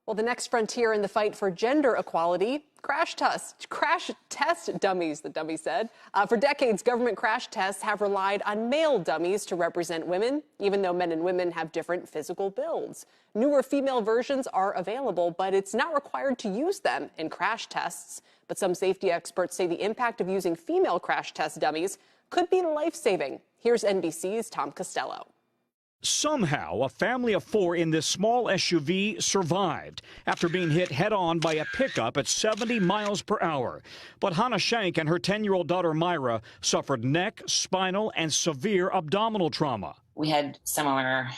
Well, the next frontier in the fight for gender equality, crash test dummies, the dummy said. For decades, government crash tests have relied on male dummies to represent women, even though men and women have different physical builds. Newer female versions are available, but it's not required to use them in crash tests. But some safety experts say the impact of using female crash test dummies could be life-saving. Here's NBC's Tom Costello. Somehow, a family of 4 in this small SUV survived after being hit head-on by a pickup at 70 miles per hour. But Hannah Shank and her 10-year-old daughter Myra suffered neck, spinal, and severe abdominal trauma. We had similar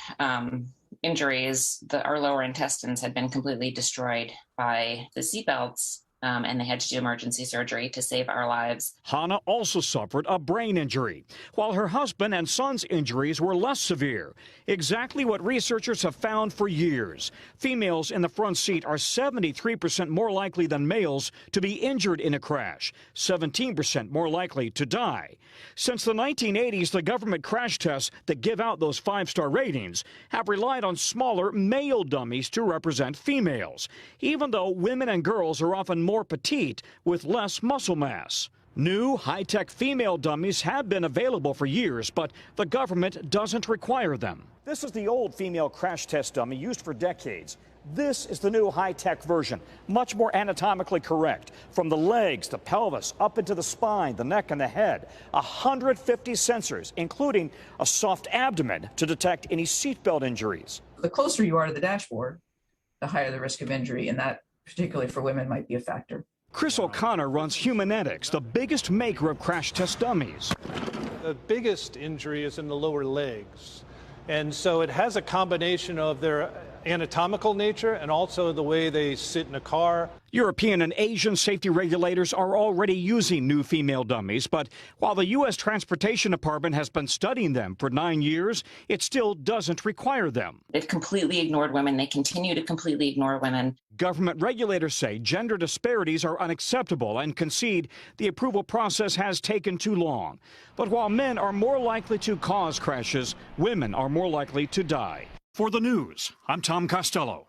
injuries. Our lower intestines had been completely destroyed by the seatbelts. And they had to do emergency surgery to save our lives. Hannah also suffered a brain injury, while her husband and son's injuries were less severe. Exactly what researchers have found for years. Females in the front seat are 73% more likely than males to be injured in a crash, 17% more likely to die. Since the 1980s, the government crash tests that give out those 5-star ratings have relied on smaller male dummies to represent females, even though women and girls are often more petite with less muscle mass. New high-tech female dummies have been available for years, but the government doesn't require them. This is the old female crash test dummy used for decades. This is the new high-tech version, much more anatomically correct. From the legs, the pelvis, up into the spine, the neck, and the head. 150 sensors, including a soft abdomen to detect any seatbelt injuries. The closer you are to the dashboard, the higher the risk of injury, and that, particularly for women, might be a factor. Chris O'Connor runs Humanetics, the biggest maker of crash test dummies. The biggest injury is in the lower legs. And so it has a combination of their anatomical nature and also the way they sit in a car. European and Asian safety regulators are already using new female dummies, but while the U.S. Transportation Department has been studying them for 9 years, it still doesn't require them. They've completely ignored women. They continue to completely ignore women. Government regulators say gender disparities are unacceptable and concede the approval process has taken too long. But while men are more likely to cause crashes, women are more likely to die. For the news, I'm Tom Costello.